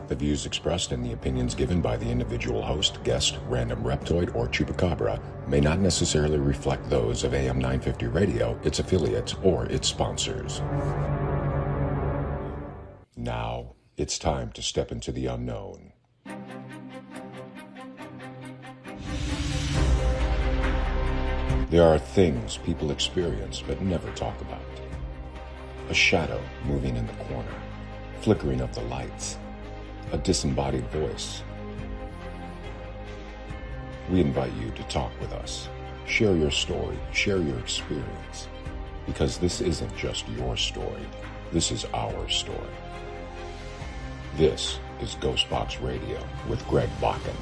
The views expressed and the opinions given by the individual host, guest, random reptoid, or chupacabra may not necessarily reflect those of AM 950 Radio, its affiliates, or its sponsors. Now, it's time to step into the unknown. There are things people experience but never talk about. A shadow moving in the corner, flickering of the lights, a disembodied voice. We invite you to talk with us. Share your story, share your experience. Because this isn't just your story, this is our story. This is Ghostbox Radio with Greg Bakken.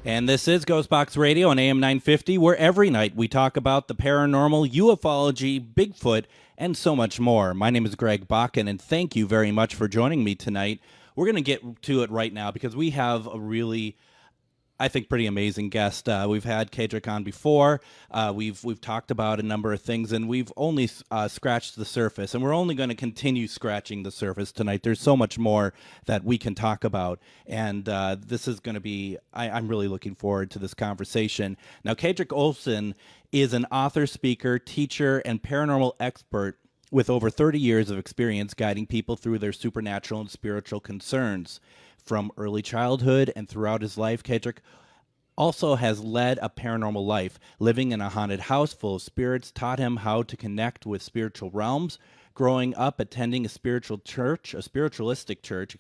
And this is Ghostbox Radio on AM 950, where every night we talk about the paranormal, ufology, Bigfoot, and so much more. My name is Greg Bakken, and thank you very much for joining me tonight. We're going to get to it right now because we have a really, I think, pretty amazing guest. We've had Kedrick on before. We've talked about a number of things, and we've only scratched the surface, and we're only going to continue scratching the surface tonight. There's so much more that we can talk about, and this is going to be, I'm really looking forward to this conversation. Now, Kedrick Olson is an author, speaker, teacher, and paranormal expert with over 30 years of experience guiding people through their supernatural and spiritual concerns. From early childhood and throughout his life, Kedrick also has led a paranormal life. Living in a haunted house full of spirits taught him how to connect with spiritual realms. Growing up attending a spiritualistic church,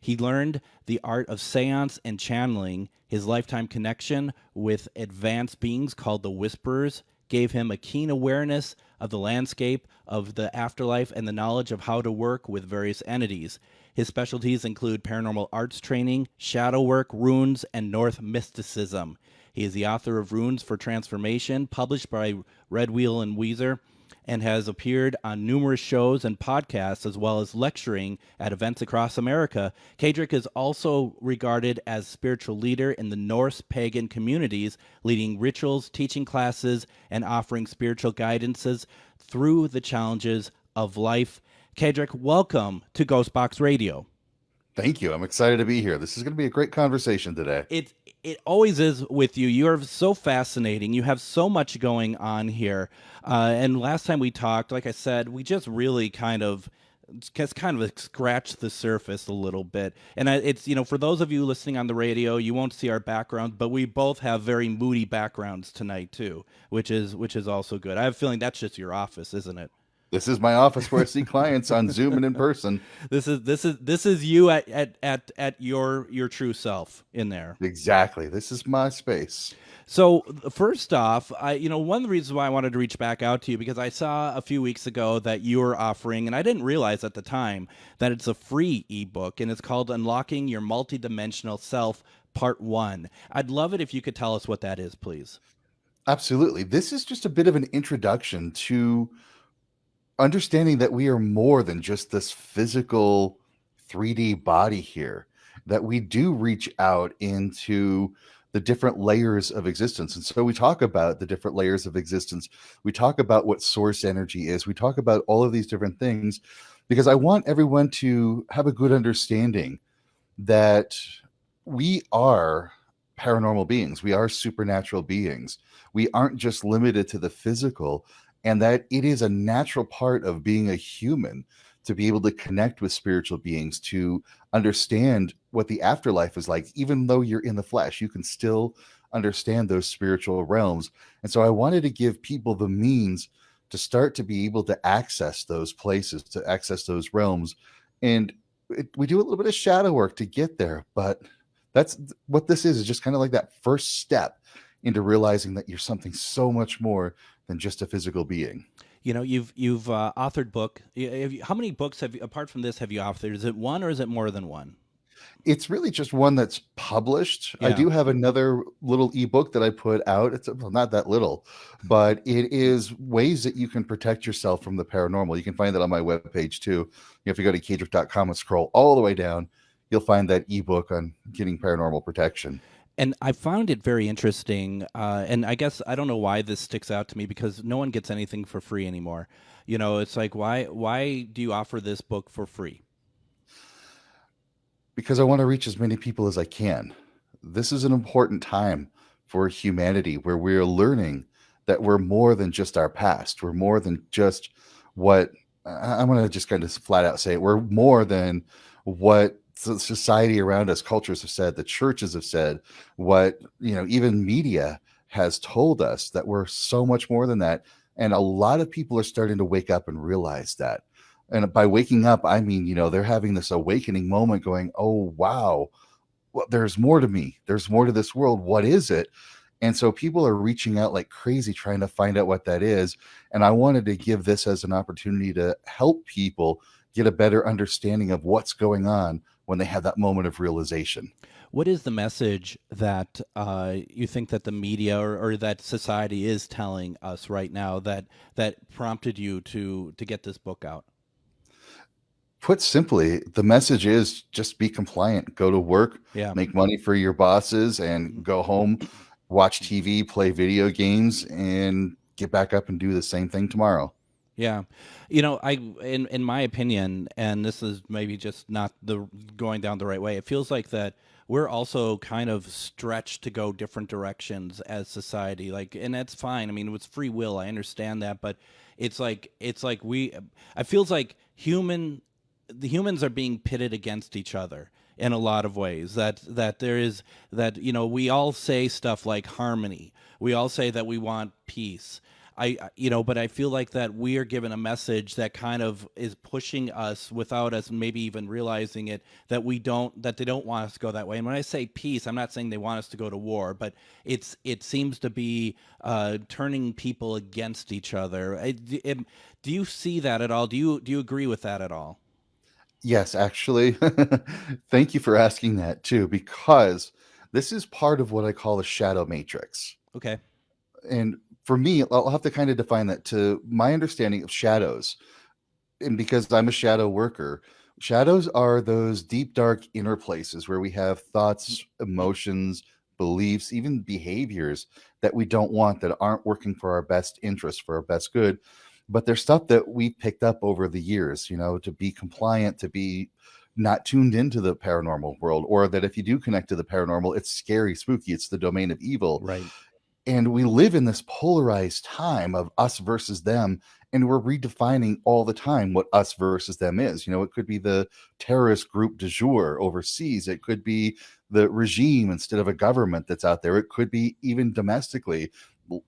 he learned the art of seance and channeling. His lifetime connection with advanced beings called the Whisperers gave him a keen awareness of the landscape of the afterlife and the knowledge of how to work with various entities. His specialties include paranormal arts training, shadow work, runes, and North mysticism. He is the author of Runes for Transformation, published by Red Wheel and Weezer, and has appeared on numerous shows and podcasts, as well as lecturing at events across America. Kedrick is also regarded as spiritual leader in the Norse pagan communities, leading rituals, teaching classes, and offering spiritual guidances through the challenges of life. Kedrick, welcome to Ghostbox Radio. Thank you. I'm excited to be here. This is going to be a great conversation today. It always is with you. You are so fascinating. You have so much going on here. And last time we talked, like I said, we just really kind of scratched the surface a little bit. And it's, for those of you listening on the radio, you won't see our background, but we both have very moody backgrounds tonight too, which is also good. I have a feeling that's just your office, isn't it? This is my office where I see clients on Zoom and in person. This is you at your true self in there. Exactly. This is my space. So first off, one of the reasons why I wanted to reach back out to you, because I saw a few weeks ago that you were offering, and I didn't realize at the time that it's a free ebook, and it's called Unlocking Your Multidimensional Self, Part 1. I'd love it if you could tell us what that is, please. Absolutely. This is just a bit of an introduction to understanding that we are more than just this physical 3D body here, that we do reach out into the different layers of existence. And so we talk about the different layers of existence. We talk about what source energy is. We talk about all of these different things because I want everyone to have a good understanding that we are paranormal beings. We are supernatural beings. We aren't just limited to the physical, and that it is a natural part of being a human to be able to connect with spiritual beings, to understand what the afterlife is like. Even though you're in the flesh, you can still understand those spiritual realms. And so I wanted to give people the means to start to be able to access those places, to access those realms. And we do a little bit of shadow work to get there, but that's what this is just kind of like that first step into realizing that you're something so much more than just a physical being. You've authored book. How many books apart from this have you authored? Is it one or is it more than one? It's really just one that's published. Yeah. I do have another little ebook that I put out. It's not that little, but it is ways that you can protect yourself from the paranormal. You can find that on my webpage too. If you go to kedrick.com and scroll all the way down, you'll find that ebook on getting paranormal protection. And I found it very interesting, and I guess I don't know why this sticks out to me, because no one gets anything for free anymore. It's like, why do you offer this book for free? Because I want to reach as many people as I can. This is an important time for humanity where we're learning that we're more than just our past. We're more than just what I'm going to just kind of flat out say it. We're more than what society around us, cultures have said, the churches have said, what, even media has told us, that we're so much more than that. And a lot of people are starting to wake up and realize that. And by waking up, I mean, they're having this awakening moment going, oh, wow, well, there's more to me. There's more to this world. What is it? And so people are reaching out like crazy trying to find out what that is. And I wanted to give this as an opportunity to help people get a better understanding of what's going on when they have that moment of realization. What is the message that you think that the media or that society is telling us right now that prompted you to get this book out? Put simply, the message is just be compliant, go to work, Yeah. make money for your bosses, and go home, watch TV, play video games, and get back up and do the same thing tomorrow. Yeah. I in my opinion, and this is maybe just not the going down the right way, it feels like that we're also kind of stretched to go different directions as society. Like, and that's fine. I mean, it was free will. I understand that, but it's like I feels like the humans are being pitted against each other in a lot of ways. That there is that we all say stuff like harmony. We all say that we want peace. But I feel like that we are given a message that kind of is pushing us without us maybe even realizing it, that they don't want us to go that way. And when I say peace, I'm not saying they want us to go to war, but it seems to be turning people against each other. Do you see that at all? Do you agree with that at all? Yes, actually. Thank you for asking that too, because this is part of what I call a shadow matrix. Okay. And for me, I'll have to kind of define that to my understanding of shadows. And because I'm a shadow worker, shadows are those deep, dark inner places where we have thoughts, emotions, beliefs, even behaviors that we don't want, that aren't working for our best interest, for our best good. But there's stuff that we picked up over the years, to be compliant, to be not tuned into the paranormal world, or that if you do connect to the paranormal, it's scary, spooky, it's the domain of evil. Right. And we live in this polarized time of us versus them, and we're redefining all the time what us versus them is. It could be the terrorist group du jour overseas, it could be the regime instead of a government that's out there, it could be even domestically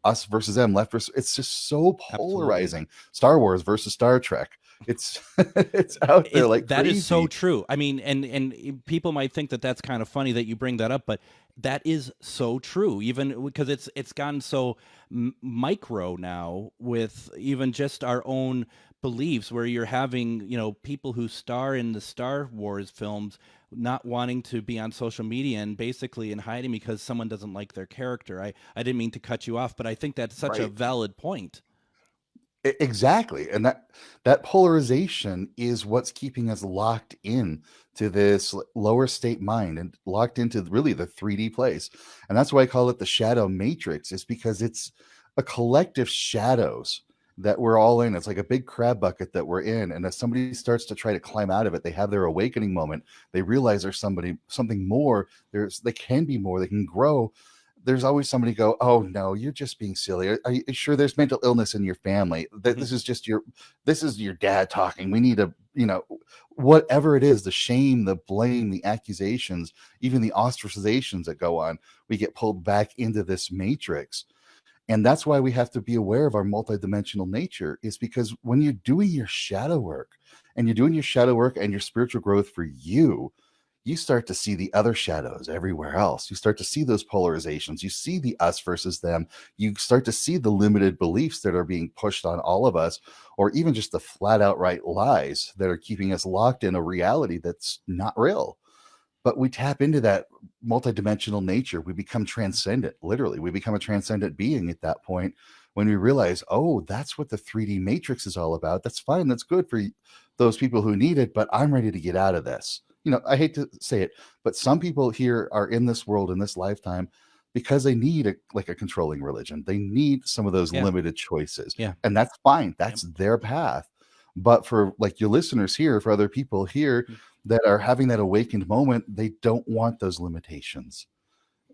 us versus them, left versus. It's just so polarizing. Absolutely. Star Wars versus Star Trek. It's it's out there like that crazy. Is so true. I mean, and people might think that that's kind of funny that you bring that up, but that is so true. Even because it's gotten so micro now with even just our own beliefs, where you're having people who star in the Star Wars films not wanting to be on social media and basically in hiding because someone doesn't like their character. I didn't mean to cut you off, but I think that's such a valid point. Exactly. And that polarization is what's keeping us locked in to this lower state mind and locked into really the 3D place. And that's why I call it the shadow matrix, is because it's a collective shadows that we're all in. It's like a big crab bucket that we're in. And as somebody starts to try to climb out of it, they have their awakening moment. They realize there's something more. They can be more. They can grow. There's always somebody go, oh no, you're just being silly. Are you sure there's mental illness in your family? This is your dad talking. We need to, whatever it is, the shame, the blame, the accusations, even the ostracizations that go on, we get pulled back into this matrix. And that's why we have to be aware of our multidimensional nature, is because when you're doing your shadow work and your spiritual growth for you start to see the other shadows everywhere else. You start to see those polarizations. You see the us versus them. You start to see the limited beliefs that are being pushed on all of us, or even just the flat outright lies that are keeping us locked in a reality that's not real. But we tap into that multidimensional nature. We become transcendent. Literally, we become a transcendent being at that point, when we realize, oh, that's what the 3D matrix is all about. That's fine. That's good for those people who need it, but I'm ready to get out of this. I hate to say it, but some people here are in this world in this lifetime because they need a controlling religion. They need some of those limited choices. Yeah. And that's fine. That's their path. But for like your listeners here, for other people here, that are having that awakened moment, they don't want those limitations.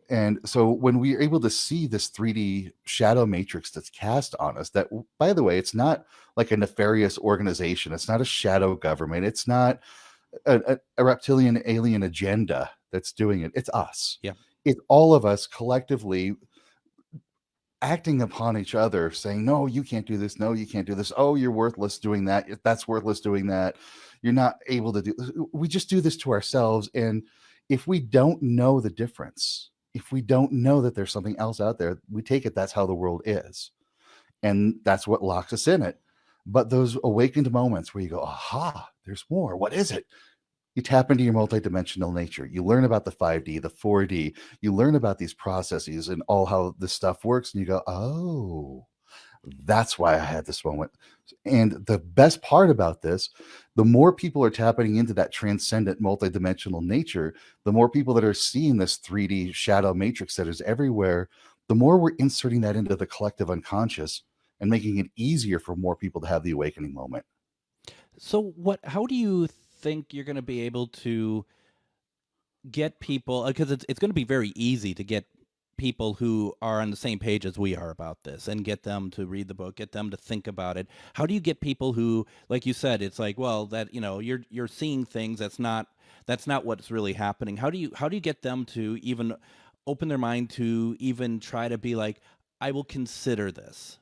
And so when we are able to see this 3D shadow matrix that's cast on us, that, by the way, it's not like a nefarious organization, it's not a shadow government, it's not a reptilian alien agenda that's doing it. It's us. Yeah. It's all of us collectively acting upon each other, saying, no, you can't do this. No, you can't do this. Oh, you're worthless doing that. That's worthless doing that. You're not able to do this. We just do this to ourselves. And if we don't know the difference, if we don't know that there's something else out there, we take it that's how the world is. And that's what locks us in it. But those awakened moments where you go, aha, there's more. What is it? You tap into your multidimensional nature. You learn about the 5D, the 4D. You learn about these processes and all how this stuff works. And you go, oh, that's why I had this moment. And the best part about this, the more people are tapping into that transcendent multidimensional nature, the more people that are seeing this 3D shadow matrix that is everywhere, the more we're inserting that into the collective unconscious and making it easier for more people to have the awakening moment. So how do you think you're going to be able to get people, because it's going to be very easy to get people who are on the same page as we are about this and get them to read the book, get them to think about it. How do you get people who, like you said, it's like, well, that, you're seeing things that's not what's really happening. How do you get them to even open their mind to even try to be like, I will consider this?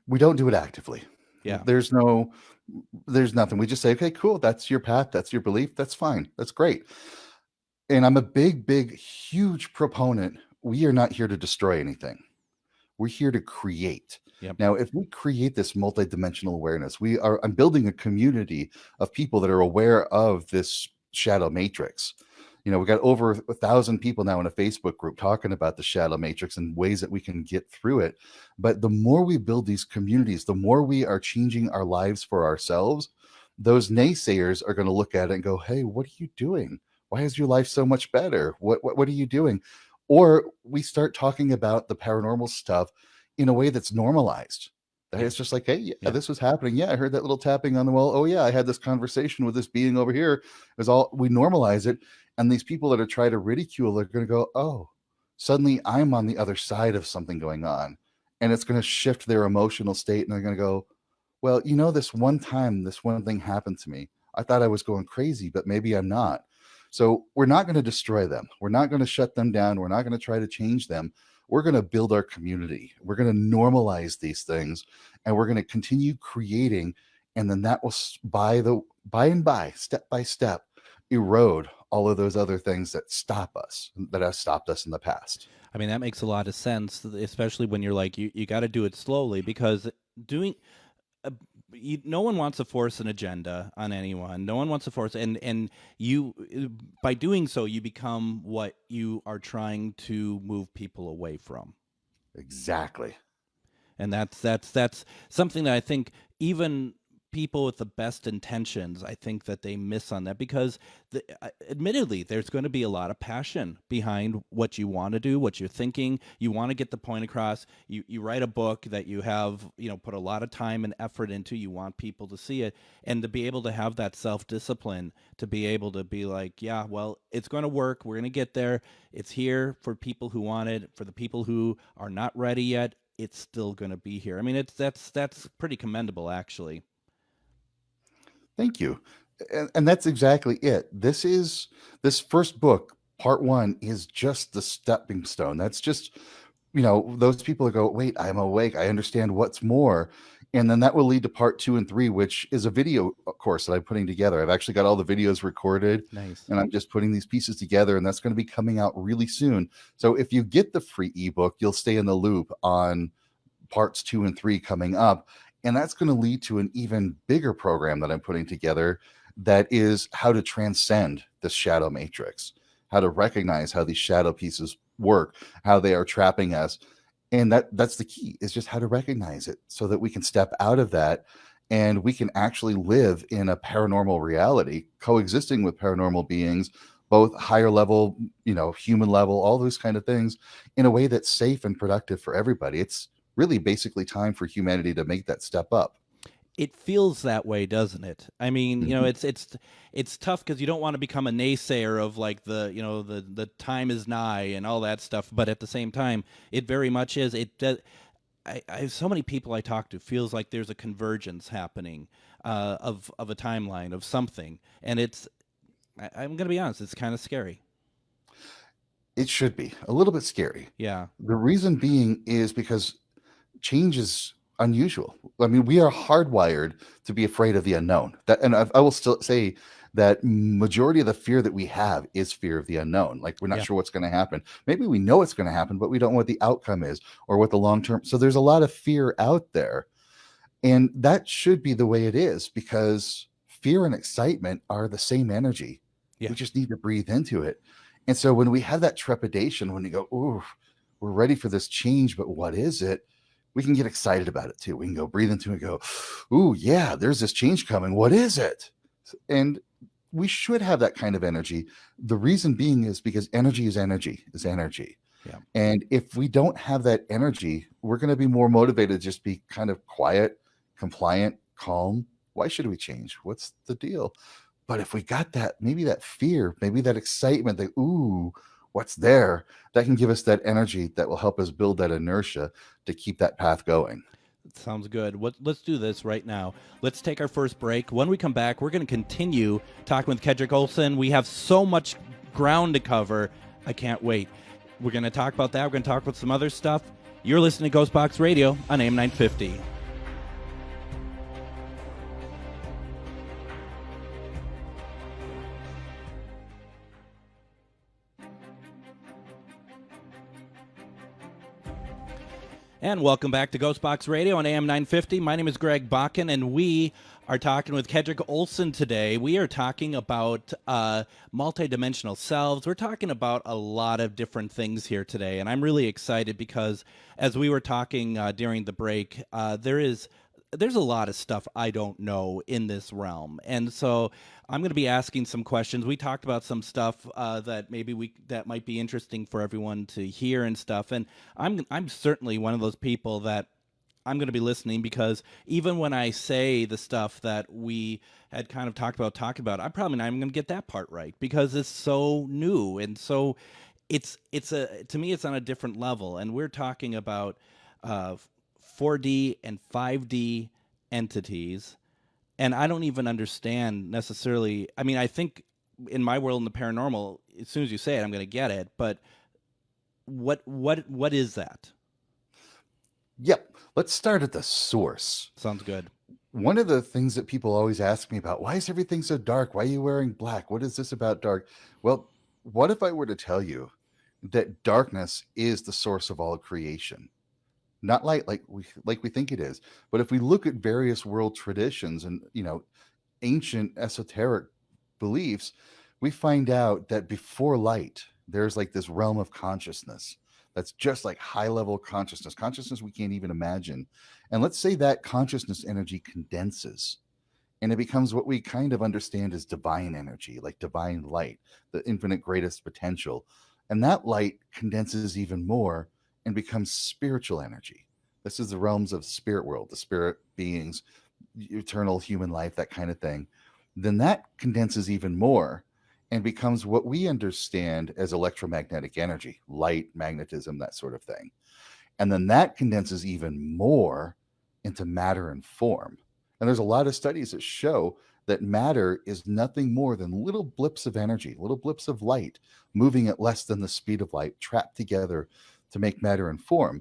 We don't do it actively. Yeah. There's nothing. We just say, okay, cool. That's your path. That's your belief. That's fine. That's great. And I'm a big, huge proponent. We are not here to destroy anything. We're here to create. Yep. Now, if we create this multidimensional awareness, I'm building a community of people that are aware of this shadow matrix. We got over 1,000 people now in a Facebook group talking about the shadow matrix and ways that we can get through it. But the more we build these communities, the more we are changing our lives for ourselves. Those naysayers are going to look at it and go, hey, what are you doing? Why is your life so much better? What are you doing? Or we start talking about the paranormal stuff in a way that's normalized. That it's just like, hey, yeah, this was happening. Yeah, I heard that little tapping on the wall. Oh, yeah, I had this conversation with this being over here. It was all, we normalize it. And these people that are trying to ridicule are going to go, oh, suddenly I'm on the other side of something going on. And it's going to shift their emotional state. And they're going to go, well, this one time, this one thing happened to me. I thought I was going crazy, but maybe I'm not. So we're not going to destroy them. We're not going to shut them down. We're not going to try to change them. We're going to build our community. We're going to normalize these things, and we're going to continue creating. And then that will, step by step, erode all of those other things that have stopped us in the past. I mean, that makes a lot of sense, especially when you're like, you got to do it slowly, because no one wants to force an agenda on anyone. No one wants to force, and you, by doing so, you become what you are trying to move people away from. Exactly. And that's something that I think even people with the best intentions, I think that they miss on that, because admittedly, there's going to be a lot of passion behind what you want to do, what you're thinking. You want to get the point across. You write a book that you have, put a lot of time and effort into. You want people to see it, and to be able to have that self-discipline, to be able to be like, yeah, well, it's going to work. We're going to get there. It's here for people who want it. For the people who are not ready yet, it's still going to be here. I mean, that's pretty commendable, actually. Thank you. And that's exactly it. This first book, part 1, is just the stepping stone. That's just, those people that go, wait, I'm awake. I understand what's more. And then that will lead to part 2 and 3, which is a video course that I'm putting together. I've actually got all the videos recorded. Nice. And I'm just putting these pieces together, and that's going to be coming out really soon. So if you get the free ebook, you'll stay in the loop on parts 2 and 3 coming up. And that's going to lead to an even bigger program that I'm putting together, that is how to transcend the shadow matrix, how to recognize how these shadow pieces work, how they are trapping us. And that's the key, is just how to recognize it, so that we can step out of that and we can actually live in a paranormal reality, coexisting with paranormal beings, both higher level, human level, all those kind of things, in a way that's safe and productive for everybody. It's really basically time for humanity to make that step up. it feels that way, doesn't it? I mean, it's tough because you don't want to become a naysayer of like the time is nigh and all that stuff. But at the same time, it very much is. It does. I have so many people I talk to feels like there's a convergence happening of a timeline of something, and I'm going to be honest, it's kind of scary. It should be a little bit scary. Yeah, The reason being is because change is unusual. I mean, we are hardwired to be afraid of the unknown. I will still say that majority of the fear that we have is fear of the unknown. Like we're not yeah, sure what's going to happen. Maybe we know it's going to happen, but we don't know what the outcome is or what the long term. So there's a lot of fear out there, and that should be the way it is because fear and excitement are the same energy. yeah. We just need to breathe into it. And so when we have that trepidation, when you go, "Ooh, we're ready for this change, but what is it?" We can get excited about it too. We can go breathe into it and go, "Ooh, yeah, there's this change coming. What is it?" And we should have that kind of energy. The reason being is because energy is energy is energy. Yeah. And if we don't have that energy, we're going to be more motivated to just be kind of quiet, compliant, calm. Why should we change? What's the deal? But if we got that, maybe that fear, maybe that excitement, that, ooh, what's there, that can give us that energy that will help us build that inertia to keep that path going. Sounds good. Let's do this right now. Let's take our first break. When we come back, we're going to continue talking with Kedrick Olson. We have so much ground to cover. I can't wait. We're going to talk about that. We're going to talk about some other stuff. You're listening to Ghostbox Radio on AM 950. And welcome back to Ghostbox Radio on AM 950. My name is Greg Bakken, and we are talking with Kedrick Olson today. We are talking about multidimensional selves. We're talking about a lot of different things here today, and I'm really excited because as we were talking during the break, there's a lot of stuff I don't know in this realm, and so I'm going to be asking some questions. We talked about some stuff that that might be interesting for everyone to hear and stuff. And I'm certainly one of those people that I'm going to be listening because even when I say the stuff that we had kind of talked about, I'm probably not even going to get that part right because it's so new and so to me it's on a different level. And we're talking about 4D and 5D entities. And I don't even understand necessarily. I mean, I think in my world in the paranormal, as soon as you say it, I'm going to get it. But what is that? Yep. Let's start at the source. Sounds good. One of the things that people always ask me about, why is everything so dark? Why are you wearing black? What is this about dark? Well, what if I were to tell you that darkness is the source of all creation? Not light like we think it is, but if we look at various world traditions and ancient esoteric beliefs, we find out that before light there's like this realm of consciousness that's just like high level consciousness we can't even imagine. And let's say that consciousness energy condenses and it becomes what we kind of understand as divine energy, like divine light, the infinite greatest potential. And that light condenses even more and becomes spiritual energy. This is the realms of spirit world, the spirit beings, eternal human life, that kind of thing. Then that condenses even more and becomes what we understand as electromagnetic energy, light, magnetism, that sort of thing. And then that condenses even more into matter and form. And there's a lot of studies that show that matter is nothing more than little blips of energy, little blips of light moving at less than the speed of light, trapped together to make matter and form.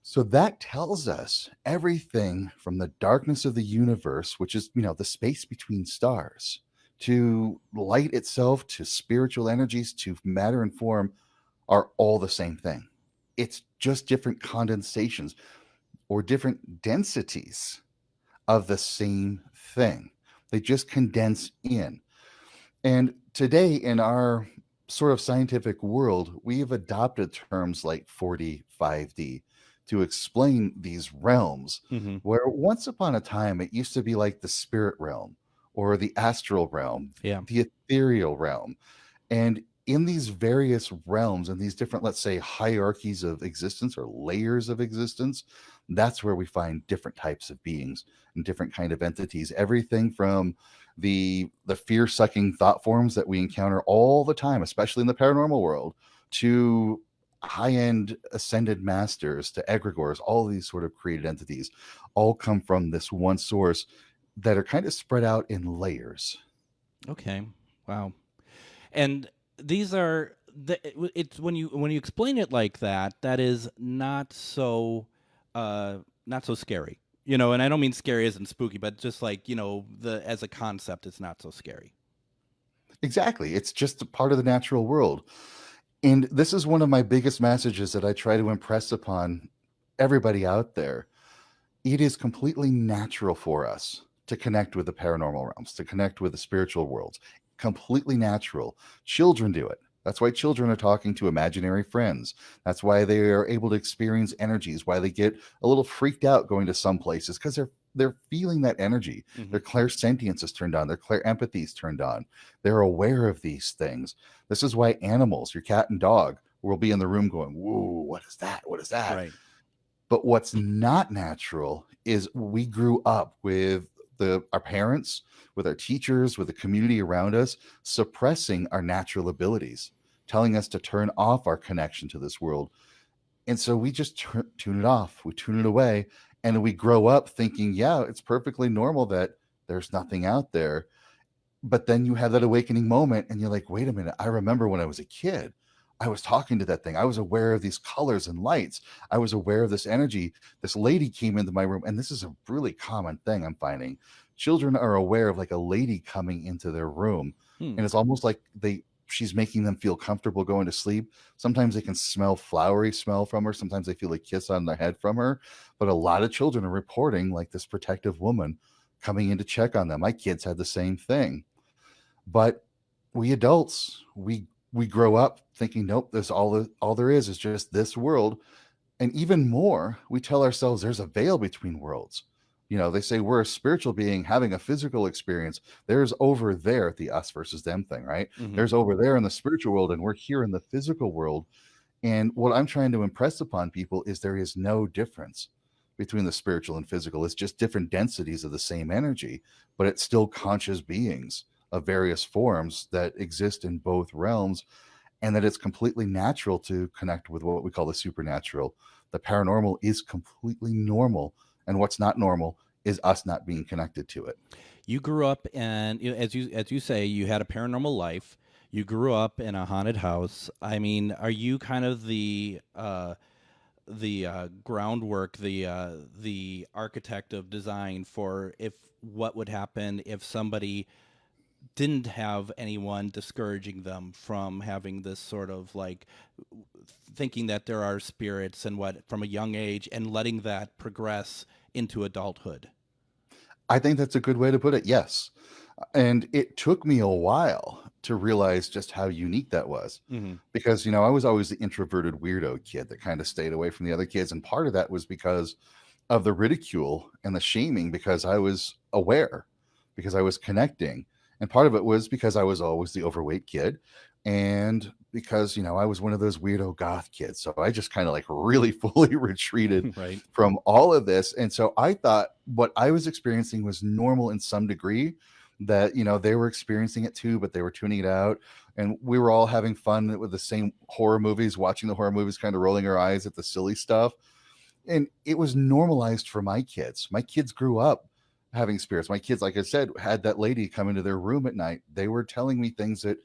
So that tells us everything from the darkness of the universe, which is, the space between stars, to light itself, to spiritual energies, to matter and form are all the same thing. It's just different condensations or different densities of the same thing. They just condense in. And today in our sort of scientific world, we have adopted terms like 4D, 5D to explain these realms, where once upon a time it used to be like the spirit realm or the astral realm, Yeah. the ethereal realm. And in these various realms and these different, let's say, hierarchies of existence or layers of existence, that's where we find different types of beings and different kind of entities. Everything from the fear-sucking thought forms that we encounter all the time, especially in the paranormal world, to high-end ascended masters to egregores. All of these sort of created entities all come from this one source that are kind of spread out in layers. Okay. Wow. And these are it's when you explain it like that, that is not so scary. And I don't mean scary as in spooky, but just like, the as a concept, it's not so scary. Exactly. It's just a part of the natural world. And this is one of my biggest messages that I try to impress upon everybody out there. It is completely natural for us to connect with the paranormal realms, to connect with the spiritual worlds. Completely natural. Children do it. That's why children are talking to imaginary friends. That's why they are able to experience energies, why they get a little freaked out going to some places, because they're feeling that energy. Mm-hmm. Their clairsentience is turned on, their clairempathy is turned on. They're aware of these things. This is why animals, your cat and dog, will be in the room going, "Whoa, what is that? What is that?" Right. But what's not natural is we grew up with our parents, with our teachers, with the community around us, suppressing our natural abilities, telling us to turn off our connection to this world. And so we just tune it off, we tune it away, and we grow up thinking, yeah, it's perfectly normal that there's nothing out there. But then you have that awakening moment and you're like, wait a minute, I remember when I was a kid, I was talking to that thing. I was aware of these colors and lights. I was aware of this energy. This lady came into my room, and this is a really common thing I'm finding. Children are aware of like a lady coming into their room, Hmm. and it's almost like she's making them feel comfortable going to sleep. Sometimes they can smell flowery smell from her. Sometimes they feel a kiss on their head from her. But a lot of children are reporting like this protective woman coming in to check on them. My kids had the same thing. But we adults, we grow up thinking, nope, this all there is just this world. And even more, we tell ourselves there's a veil between worlds. They say we're a spiritual being having a physical experience. There's over there, the us versus them thing, right? Mm-hmm. There's over there in the spiritual world, and we're here in the physical world. And what I'm trying to impress upon people is there is no difference between the spiritual and physical. It's just different densities of the same energy, but it's still conscious beings of various forms that exist in both realms, and that it's completely natural to connect with what we call the supernatural. The paranormal is completely normal, and what's not normal is us not being connected to it. You grew up, and as you say, you had a paranormal life. You grew up in a haunted house. I mean, are you kind of the groundwork, the architect of design for if what would happen if somebody didn't have anyone discouraging them from having this sort of like thinking that there are spirits and what from a young age and letting that progress into adulthood? I think that's a good way to put it. Yes. And it took me a while to realize just how unique that was, Mm-hmm. because, I was always the introverted weirdo kid that kind of stayed away from the other kids. And part of that was because of the ridicule and the shaming, because I was aware, because I was connecting. And part of it was because I was always the overweight kid. And because, I was one of those weirdo goth kids. So I just kind of like really fully retreated Right. from all of this. And so I thought what I was experiencing was normal in some degree, that, they were experiencing it too, but they were tuning it out. And we were all having fun with the same horror movies, watching the horror movies, kind of rolling our eyes at the silly stuff. And it was normalized for my kids. My kids grew up having spirits. My kids, like I said, had that lady come into their room at night. They were telling me things that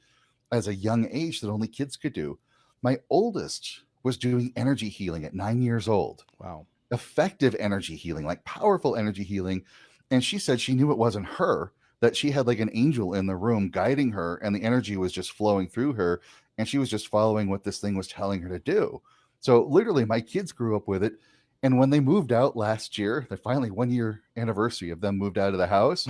as a young age that only kids could do. My oldest was doing energy healing at 9 years old. Wow. Effective energy healing, like powerful energy healing. And she said she knew it wasn't her, that she had like an angel in the room guiding her, and the energy was just flowing through her, and she was just following what this thing was telling her to do. So literally my kids grew up with it. And when they moved out last year, the finally 1 year anniversary of them moved out of the house,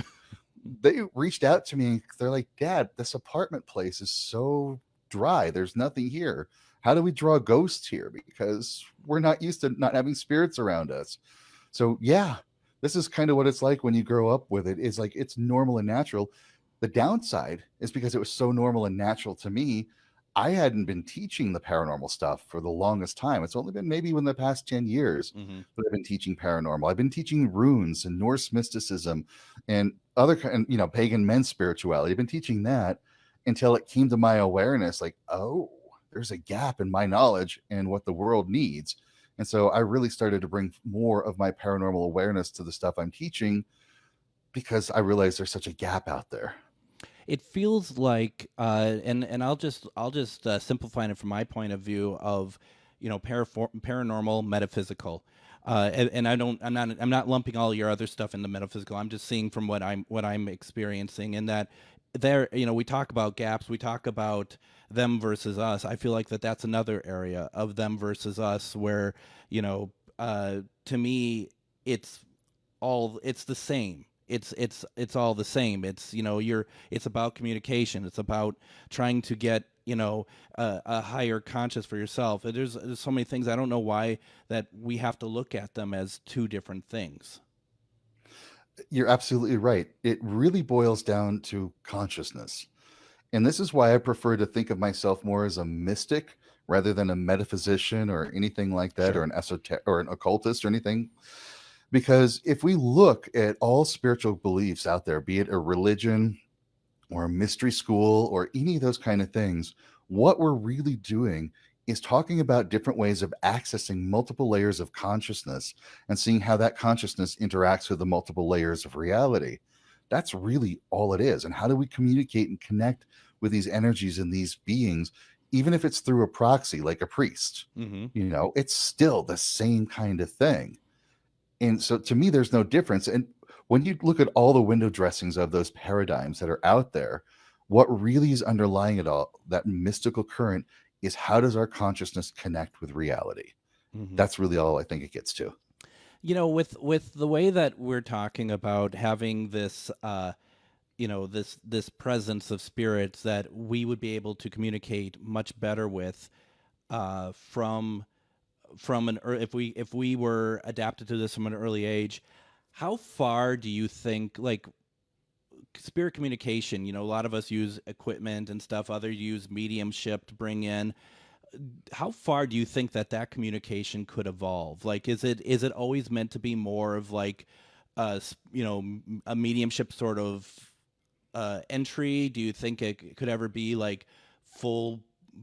they reached out to me. They're like, Dad, this apartment place is so dry. There's nothing here. How do we draw ghosts here? Because we're not used to not having spirits around us. So yeah, this is kind of what it's like when you grow up with it. It's like it's normal and natural. The downside is because it was so normal and natural to me, I hadn't been teaching the paranormal stuff for the longest time. It's only been maybe in the past 10 years Mm-hmm. that I've been teaching paranormal. I've been teaching runes and Norse mysticism and other kind, pagan men's spirituality. I've been teaching that until it came to my awareness, like, oh, there's a gap in my knowledge and what the world needs. And so I really started to bring more of my paranormal awareness to the stuff I'm teaching because I realized there's such a gap out there. It feels like, and I'll just simplify it from my point of view of, paranormal, metaphysical, and I'm not lumping all your other stuff into metaphysical. I'm just seeing from what I'm experiencing, and that there, we talk about gaps, we talk about them versus us. I feel like that's another area of them versus us where, to me, it's it's the same. It's all the same. It's about communication. It's about trying to get a higher conscious for yourself. There's so many things. I don't know why that we have to look at them as two different things. You're absolutely right. It really boils down to consciousness. And this is why I prefer to think of myself more as a mystic rather than a metaphysician or anything like that, or Sure. an esoteric or an occultist or anything. Because if we look at all spiritual beliefs out there, be it a religion or a mystery school or any of those kind of things, what we're really doing is talking about different ways of accessing multiple layers of consciousness and seeing how that consciousness interacts with the multiple layers of reality. That's really all it is. And how do we communicate and connect with these energies and these beings, even if it's through a proxy like a priest? Mm-hmm. It's still the same kind of thing. And so to me, there's no difference. And when you look at all the window dressings of those paradigms that are out there, what really is underlying it all, that mystical current, is how does our consciousness connect with reality? Mm-hmm. That's really all I think it gets to. With the way that we're talking about having this, this presence of spirits that we would be able to communicate much better with, from if we were adapted to this from an early age, how far do you think, like, spirit communication, a lot of us use equipment and stuff, others use mediumship to bring in, how far do you think that communication could evolve? Like, is it always meant to be more of like a mediumship sort of entry? Do you think it could ever be like full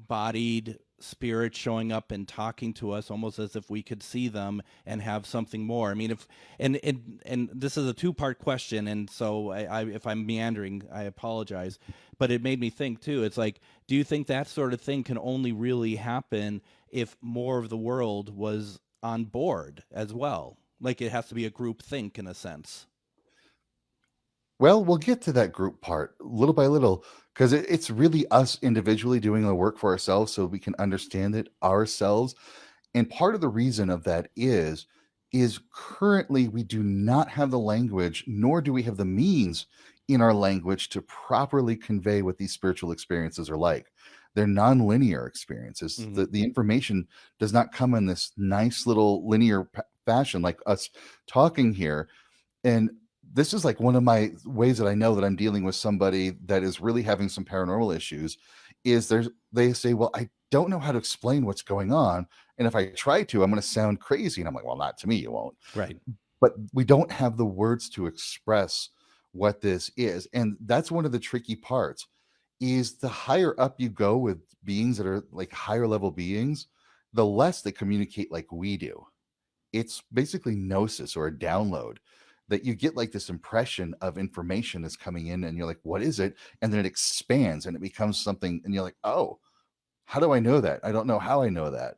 bodied spirit showing up and talking to us almost as if we could see them and have something more? I mean, if and this is a two-part question, and so if I'm meandering, I apologize, but it made me think too. It's like, do you think that sort of thing can only really happen if more of the world was on board as well? Like, it has to be a group think in a sense. Well, we'll get to that group part little by little because it's really us individually doing the work for ourselves so we can understand it ourselves. And part of the reason of that is currently we do not have the language, nor do we have the means in our language to properly convey what these spiritual experiences are like. They're non-linear experiences. Mm-hmm. The information does not come in this nice little linear fashion like us talking here. And this is like one of my ways that I know that I'm dealing with somebody that is really having some paranormal issues is they say, well, I don't know how to explain what's going on. And if I try to, I'm going to sound crazy. And I'm like, well, not to me, you won't. Right. But we don't have the words to express what this is. And that's one of the tricky parts is the higher up you go with beings that are like higher level beings, the less they communicate like we do. It's basically gnosis or a download that you get like this impression of information is coming in and you're like, what is it? And then it expands and it becomes something and you're like, oh, how do I know that? I don't know how I know that.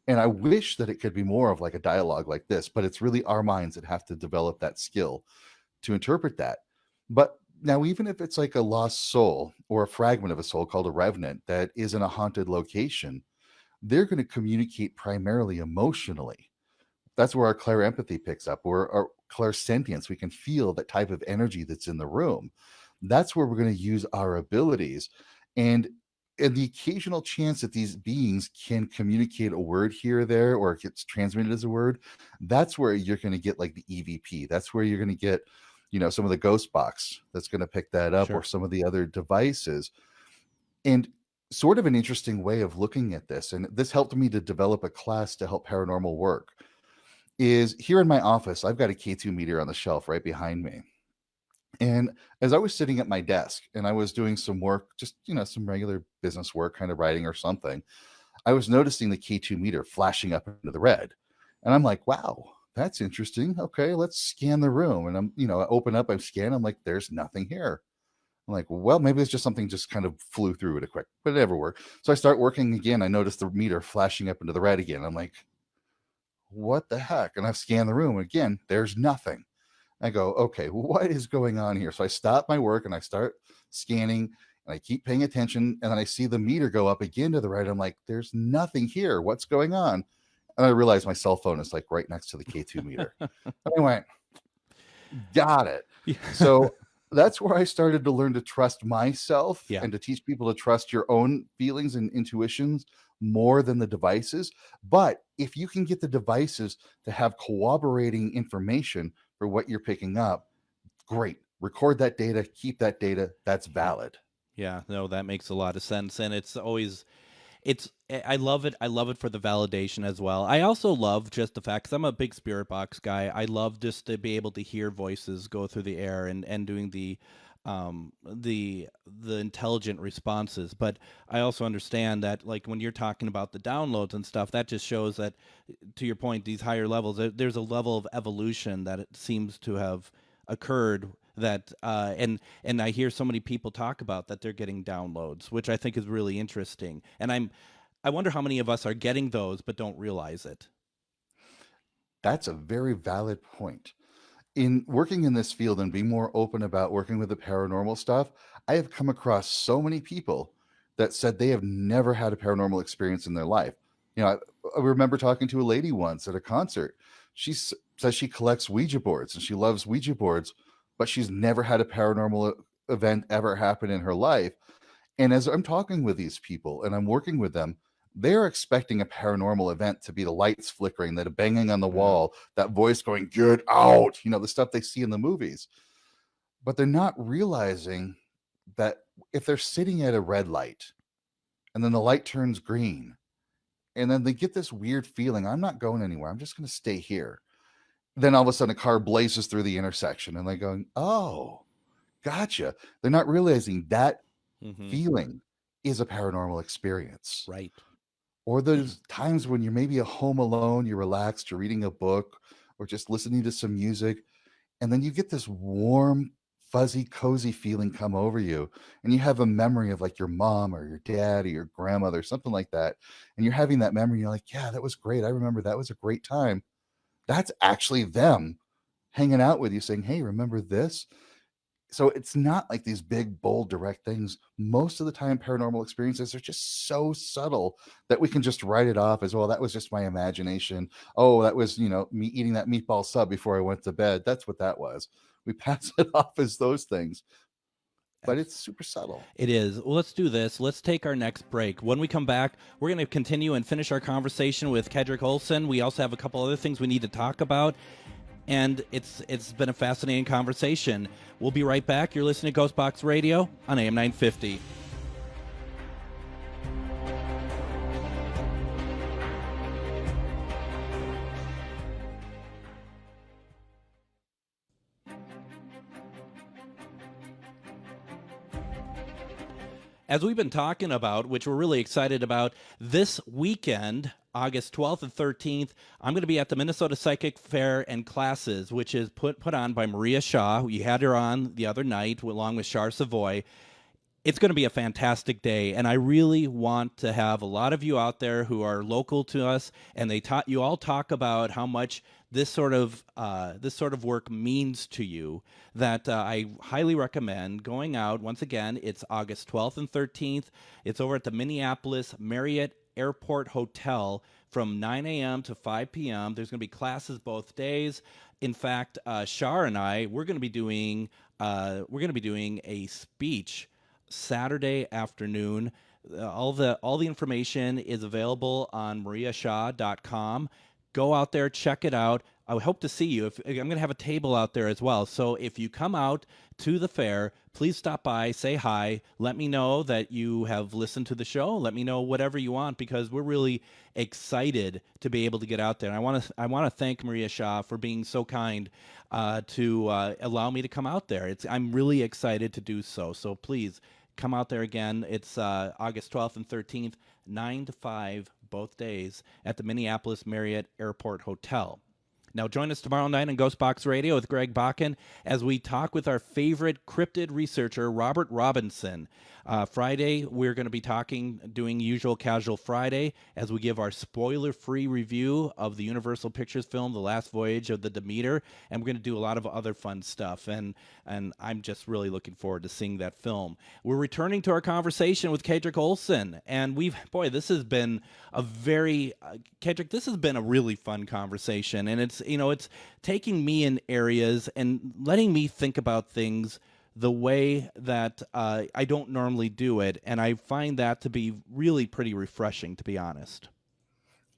And I wish that it could be more of like a dialogue like this, but it's really our minds that have to develop that skill to interpret that. But now, even if it's like a lost soul or a fragment of a soul called a revenant that is in a haunted location, they're going to communicate primarily emotionally. That's where our clairempathy picks up, or our clairsentience. We can feel that type of energy that's in the room. That's where we're going to use our abilities. And the occasional chance that these beings can communicate a word here or there, or it gets transmitted as a word, that's where you're going to get like the EVP. That's where you're going to get, some of the Ghostbox that's going to pick that up, or Sure. some of the other devices. And sort of an interesting way of looking at this, and this helped me to develop a class to help paranormal work, is here in my office, I've got a K2 meter on the shelf right behind me. And as I was sitting at my desk and I was doing some work, just, some regular business work, kind of writing or something, I was noticing the K2 meter flashing up into the red. And I'm like, wow, that's interesting. Okay, let's scan the room. And I open up, I scan, I'm like, there's nothing here. I'm like, well, maybe it's just something just kind of flew through it quick, but it never worked. So I start working again. I notice the meter flashing up into the red again. I'm like, what the heck? And I've scanned the room. Again, there's nothing. I go, okay, what is going on here? So I stop my work and I start scanning and I keep paying attention. And then I see the meter go up again to the right. I'm like, there's nothing here. What's going on? And I realized my cell phone is like right next to the K2 meter. And I went, got it. Yeah. So that's where I started to learn to trust myself Yeah. and to teach people to trust your own feelings and intuitions more than the devices. But if you can get the devices to have corroborating information for what you're picking up, great. Record that data, keep that data. That's valid. Yeah, no, that makes a lot of sense. And I love it. I love it for the validation as well. I also love just the fact, because I'm a big spirit box guy. I love just to be able to hear voices go through the air and doing the intelligent responses. But I also understand that, like, when you're talking about the downloads and stuff, that just shows that, to your point, these higher levels, there's a level of evolution that it seems to have occurred, that and I hear so many people talk about that they're getting downloads, which I think is really interesting. And I wonder how many of us are getting those but don't realize it. That's a very valid point. In working in this field and being more open about working with the paranormal stuff, I have come across so many people that said they have never had a paranormal experience in their life. I remember talking to a lady once at a concert. Says she collects Ouija boards and she loves Ouija boards, but she's never had a paranormal event ever happen in her life. And as I'm talking with these people and I'm working with them, they're expecting a paranormal event to be the lights flickering, that a banging on the wall, that voice going, "Get out," the stuff they see in the movies. But they're not realizing that if they're sitting at a red light and then the light turns green and then they get this weird feeling, I'm not going anywhere, I'm just going to stay here. Then all of a sudden a car blazes through the intersection and they're going, oh, gotcha. They're not realizing that feeling is a paranormal experience. Right. Or those times when you're maybe at home alone, you're relaxed, you're reading a book or just listening to some music, and then you get this warm, fuzzy, cozy feeling come over you, and you have a memory of like your mom or your dad or your grandmother, something like that, and you're having that memory, you're like, yeah, that was great. I remember that was a great time. That's actually them hanging out with you saying, hey, remember this? So it's not like these big, bold, direct things. Most of the time, paranormal experiences are just so subtle that we can just write it off as, well, that was just my imagination. Oh, that was, me eating that meatball sub before I went to bed. That's what that was. We pass it off as those things. But it's super subtle. It is. Well, let's do this. Let's take our next break. When we come back, we're going to continue and finish our conversation with Kedrick Olson. We also have a couple other things we need to talk about. And it's been a fascinating conversation. We'll be right back. You're listening to Ghostbox Radio on AM 950. As we've been talking about, which we're really excited about, this weekend, August 12th and 13th, I'm going to be at the Minnesota Psychic Fair and Classes, which is put on by Maria Shaw. We had her on the other night along with Char Savoy. It's going to be a fantastic day, and I really want to have a lot of you out there who are local to us, and you all talk about how much this sort of work means to you, that I highly recommend going out. Once again, it's August 12th and 13th. It's over at the Minneapolis Marriott Airport Hotel from 9 a.m. to 5 p.m. There's going to be classes both days. In fact, Shar and I, we're going to be doing a speech Saturday afternoon. All the information is available on mariashaw.com. Go out there, check it out. I hope to see you. If I'm going to have a table out there as well. So if you come out to the fair, please stop by, say hi, let me know that you have listened to the show. Let me know whatever you want, because we're really excited to be able to get out there. And I want to thank Maria Shaw for being so kind to allow me to come out there. I'm really excited to do so. So please come out there again. It's August 12th and 13th, 9 to 5 both days at the Minneapolis Marriott Airport Hotel. Now, join us tomorrow night on Ghostbox Radio with Greg Bakken as we talk with our favorite cryptid researcher, Robert Robinson. Friday, we're going to be doing Usual Casual Friday as we give our spoiler-free review of the Universal Pictures film, The Last Voyage of the Demeter, and we're going to do a lot of other fun stuff, and I'm just really looking forward to seeing that film. We're returning to our conversation with Kedrick Olson, and this has been Kedrick, this has been a really fun conversation, and it's taking me in areas and letting me think about things the way that I don't normally do it, and I find that to be really pretty refreshing, to be honest.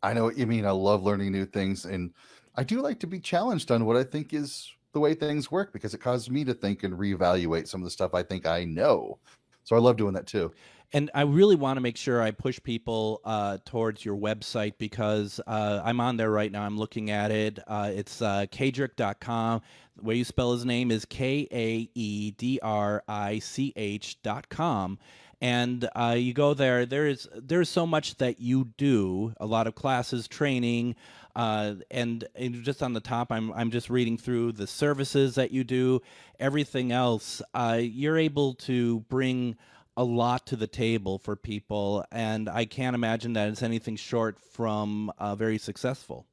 I know what you mean. I love learning new things, and I do like to be challenged on what I think is the way things work, because it causes me to think and reevaluate some of the stuff I think I know. So I love doing that too. And I really want to make sure I push people towards your website, because I'm on there right now. I'm looking at it. It's Kaedrich.com. The way you spell his name is Kaedrich.com. And you go there. There's so much that you do, a lot of classes, training, and just on the top, I'm just reading through the services that you do, everything else. You're able to bring a lot to the table for people, and I can't imagine that it's anything short from very successful.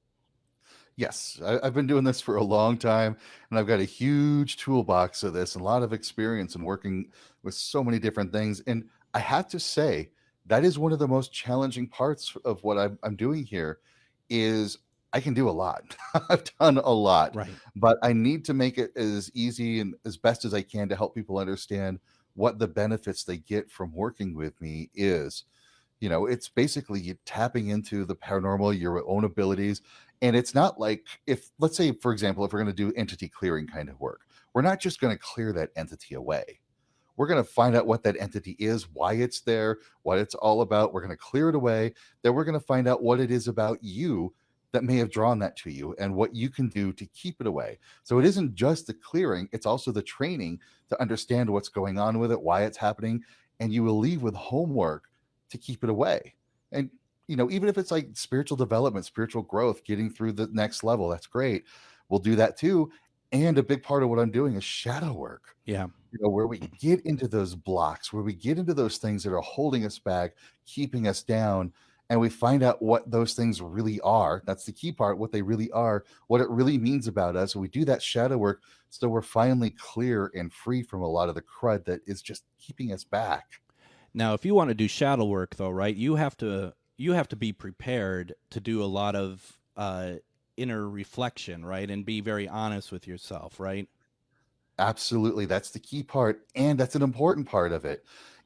Yes, I've been doing this for a long time, and I've got a huge toolbox of this and a lot of experience in working with so many different things. And I have to say, that is one of the most challenging parts of what I'm doing here is I can do a lot. I've done a lot, Right. but I need to make it as easy and as best as I can to help people understand what the benefits they get from working with me is. It's basically you tapping into the paranormal, your own abilities. And it's not like, if, let's say, for example, if we're going to do entity clearing kind of work, we're not just going to clear that entity away. We're going to find out what that entity is, why it's there, what it's all about. We're going to clear it away. Then we're going to find out what it is about you that may have drawn that to you and what you can do to keep it away. So it isn't just the clearing, it's also the training to understand what's going on with it, why it's happening. And you will leave with homework to keep it away. And even if it's like spiritual development, spiritual growth, getting through the next level, that's great. We'll do that too. And a big part of what I'm doing is shadow work. Yeah. Where we get into those blocks, where we get into those things that are holding us back, keeping us down, and we find out what those things really are. That's the key part, what they really are, what it really means about us. And we do that shadow work so we're finally clear and free from a lot of the crud that is just keeping us back. Now, if you want to do shadow work, though, right, you have to be prepared to do a lot of inner reflection, right, and be very honest with yourself, right? Absolutely. That's the key part. And that's an important part of it,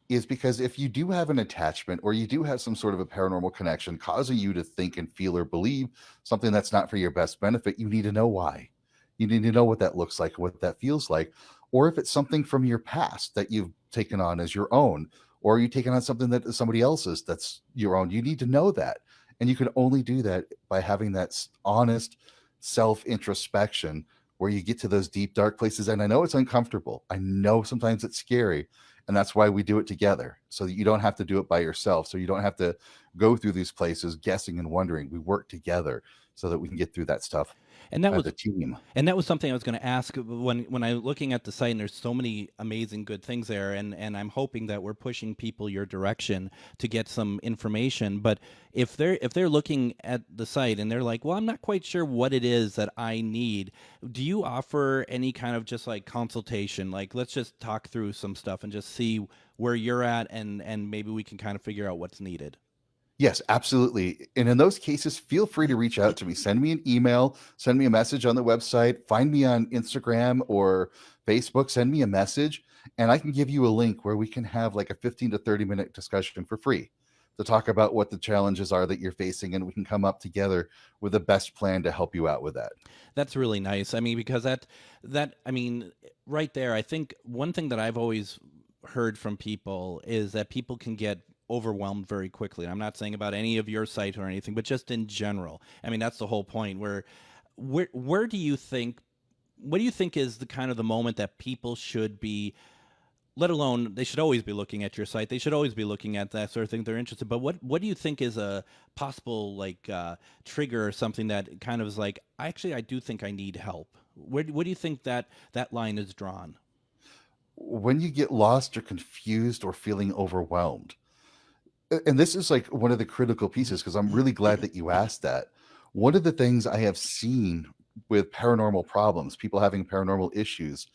is because if you do have an attachment or you do have some sort of a paranormal connection causing you to think and feel or believe something that's not for your best benefit, you need to know why. You need to know what that looks like, what that feels like. Or if it's something from your past that you've taken on as your own, or you taken on something that is somebody else's that's your own, you need to know that. And you can only do that by having that honest self introspection where you get to those deep, dark places. And I know it's uncomfortable. I know sometimes it's scary. And that's why we do it together, so that you don't have to do it by yourself. So you don't have to go through these places guessing and wondering. We work together so that we can get through that stuff And that as was a team. And that was something I was going to ask when I'm looking at the site, and there's so many amazing good things there, and I'm hoping that we're pushing people your direction to get some information. But if they're looking at the site and they're like, well, I'm not quite sure what it is that I need, do you offer any kind of just like consultation? Like, let's just talk through some stuff and just see where you're at, and maybe we can kind of figure out what's needed. Yes, absolutely. And in those cases, feel free to reach out to me. Send me an email, send me a message on the website, find me on Instagram or Facebook, send me a message, and I can give you a link where we can have like a 15 to 30 minute discussion for free to talk about what the challenges are that you're facing, and we can come up together with the best plan to help you out with that. That's really nice. I mean, because I mean, right there, I think one thing that I've always heard from people is that people can get overwhelmed very quickly. And I'm not saying about any of your site or anything, but just in general. I mean, that's the whole point. Where do you think, what do you think is the kind of the moment that people should be, let alone they should always be looking at your site, they should always be looking at that sort of thing, they're interested, but what do you think is a possible like trigger or something that kind of is like, actually I do think I need help? Where do you think that line is drawn? When you get lost or confused or feeling overwhelmed, and this is like one of the critical pieces, because I'm really glad that you asked that. One of the things I have seen with paranormal problems, people having paranormal issues,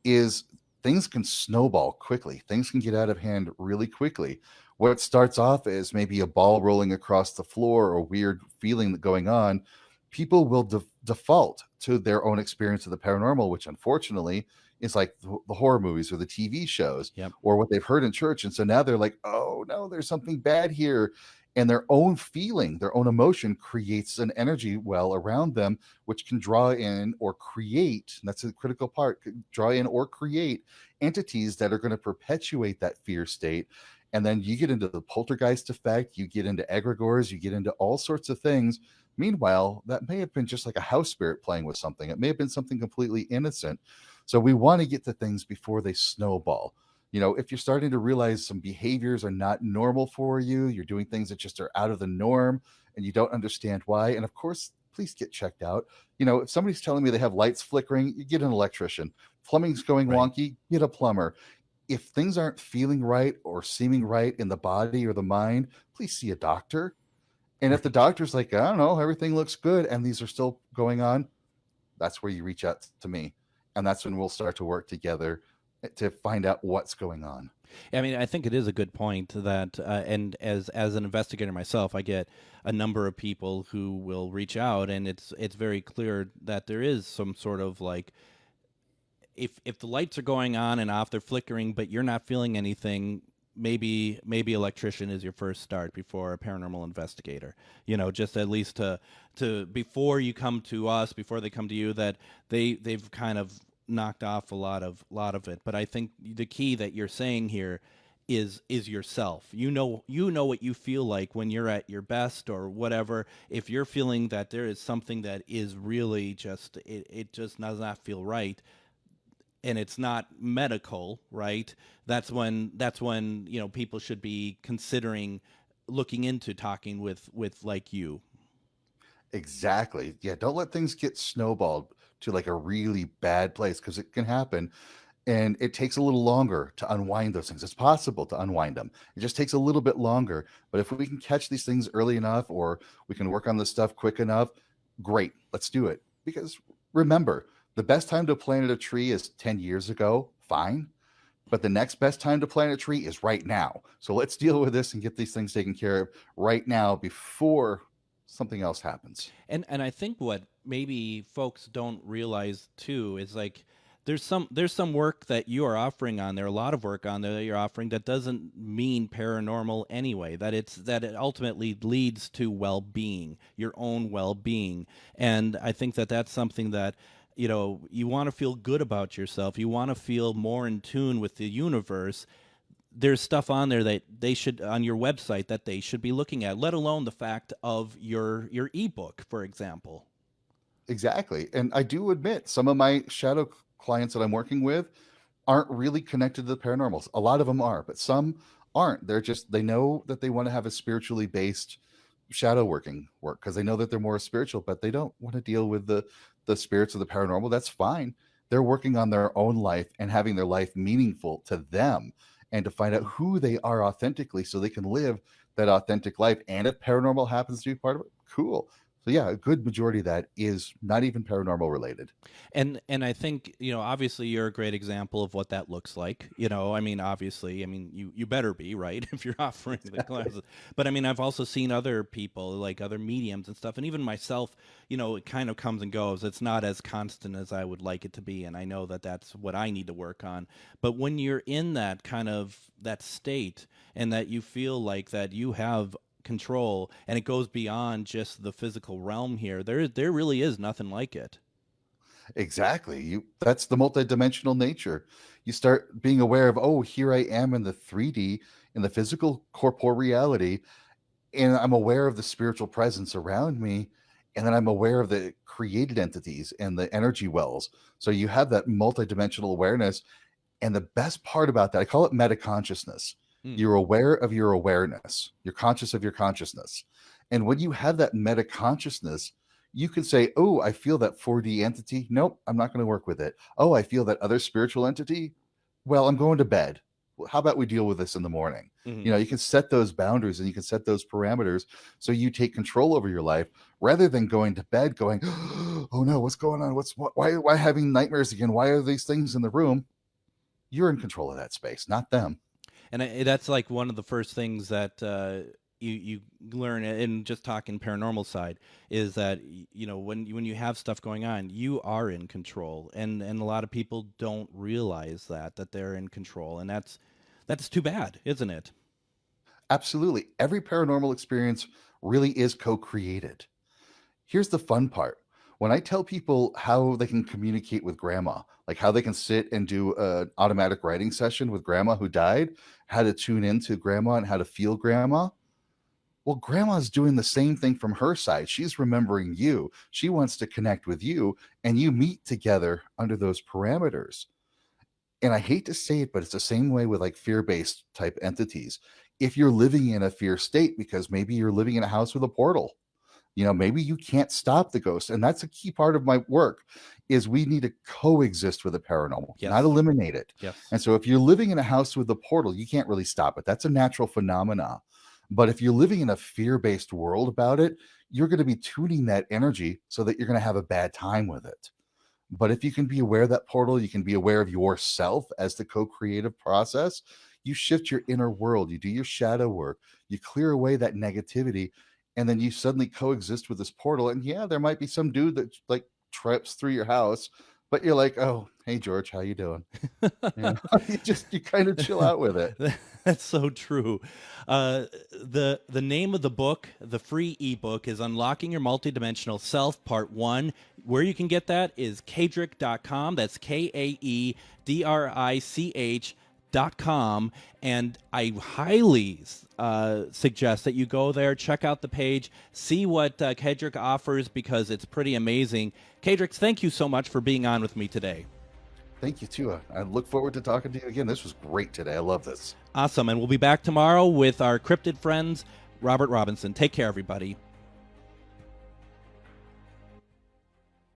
is things can snowball quickly. Things can get out of hand really quickly. What starts off as maybe a ball rolling across the floor or a weird feeling going on, people will default to their own experience of the paranormal, which unfortunately is like the horror movies or the TV shows, Yep. or what they've heard in church. And so now they're like, oh no, there's something bad here. And their own feeling, their own emotion creates an energy well around them, which can draw in or create, and that's a critical part, draw in or create entities that are going to perpetuate that fear state. And then you get into the poltergeist effect, you get into egregores, you get into all sorts of things. Meanwhile, that may have been just like a house spirit playing with something. It may have been something completely innocent. So we want to get to things before they snowball. If you're starting to realize some behaviors are not normal for you, you're doing things that just are out of the norm and you don't understand why. And of course, please get checked out. If somebody's telling me they have lights flickering, you get an electrician. Plumbing's going Right. wonky, get a plumber. If things aren't feeling right or seeming right in the body or the mind, please see a doctor. And if the doctor's like, I don't know, everything looks good and these are still going on, that's where you reach out to me. And that's when we'll start to work together to find out what's going on. I mean, I think it is a good point that, and as an investigator myself, I get a number of people who will reach out, and it's very clear that there is some sort of like, if the lights are going on and off, they're flickering, but you're not feeling anything. Maybe electrician is your first start before a paranormal investigator. Just at least to before you come to us, before they come to you, that they've kind of knocked off a lot of it. But I think the key that you're saying here is yourself. You know what you feel like when you're at your best or whatever. If you're feeling that there is something that is really just it just does not feel right, and it's not medical, right? That's when people should be considering looking into talking with like you. Exactly. Yeah. Don't let things get snowballed to like a really bad place, because it can happen. And it takes a little longer to unwind those things. It's possible to unwind them. It just takes a little bit longer. But if we can catch these things early enough, or we can work on this stuff quick enough, great. Let's do it. Because remember, the best time to plant a tree is 10 years ago. Fine. But the next best time to plant a tree is right now. So let's deal with this and get these things taken care of right now before something else happens. And I think what maybe folks don't realize too is like there's some work that you are offering on there, a lot of work on there that you're offering that doesn't mean paranormal anyway. That it ultimately leads to well-being, your own well-being. And I think that that's something that you want to feel good about yourself. You want to feel more in tune with the universe. There's stuff on there that they should, on your website, that they should be looking at, let alone the fact of your ebook, for example. Exactly. And I do admit some of my shadow clients that I'm working with aren't really connected to the paranormals. A lot of them are, but some aren't. They know that they want to have a spiritually based shadow working work because they know that they're more spiritual, but they don't want to deal with the spirits of the paranormal. That's fine. They're working on their own life and having their life meaningful to them, and to find out who they are authentically so they can live that authentic life. And if paranormal happens to be part of it, cool. So yeah, a good majority of that is not even paranormal related. And I think, obviously you're a great example of what that looks like. I mean, obviously, I mean, you better be, right, if you're offering the classes. But I mean, I've also seen other people, like other mediums and stuff, and even myself, it kind of comes and goes. It's not as constant as I would like it to be, and I know that that's what I need to work on. But when you're in that kind of that state, and that you feel like that you have control, and it goes beyond just the physical realm here, there really is nothing like it. Exactly. That's the multidimensional nature. You start being aware of, oh, here I am in the 3D, in the physical corporeal reality, and I'm aware of the spiritual presence around me, and then I'm aware of the created entities and the energy wells. So you have that multidimensional awareness. And the best part about that, I call it meta consciousness. Hmm. You're aware of your awareness. You're conscious of your consciousness. And when you have that meta consciousness, you can say, oh, I feel that 4D entity. Nope, I'm not going to work with it. Oh, I feel that other spiritual entity. Well, I'm going to bed. Well, how about we deal with this in the morning? Mhm. You know, you can set those boundaries and you can set those parameters so you take control over your life rather than going to bed going, oh no, what's going on? Why having nightmares again? Why are these things in the room? You're in control of that space, not them. And that's like one of the first things that you learn in just talking paranormal side is that when you have stuff going on, you are in control, and a lot of people don't realize that they're in control, and that's too bad, isn't it? Absolutely. Every paranormal experience really is co-created. Here's the fun part. When I tell people how they can communicate with grandma, like how they can sit and do an automatic writing session with grandma who died, how to tune into grandma and how to feel grandma, well, grandma's doing the same thing from her side. She's remembering you. She wants to connect with you, and you meet together under those parameters. And I hate to say it, but it's the same way with like fear-based type entities. If you're living in a fear state because maybe you're living in a house with a portal, maybe you can't stop the ghost, and that's a key part of my work is we need to coexist with the paranormal, not Yes. eliminate it. Yes. And so if you're living in a house with a portal, you can't really stop it. That's a natural phenomena. But if you're living in a fear-based world about it, you're going to be tuning that energy so that you're going to have a bad time with it. But if you can be aware of that portal, you can be aware of yourself as the co-creative process. You shift your inner world, you do your shadow work, you clear away that negativity, and then you suddenly coexist with this portal. And yeah, there might be some dude that like trips through your house, but you're like, oh, hey George, how you doing? You kind of chill out with it. That's so true. The name of the book, the free ebook, is Unlocking Your Multidimensional Self, Part 1. Where you can get that is kaedrich.com. That's KAEDRICH.com. And I highly suggest that you go there, check out the page, see what Kaedrich offers, because it's pretty amazing. Kaedrich, thank you so much for being on with me today. Thank you, too. I look forward to talking to you again. This was great today. I love this. Awesome. And we'll be back tomorrow with our cryptid friends, Robert Robinson. Take care, everybody.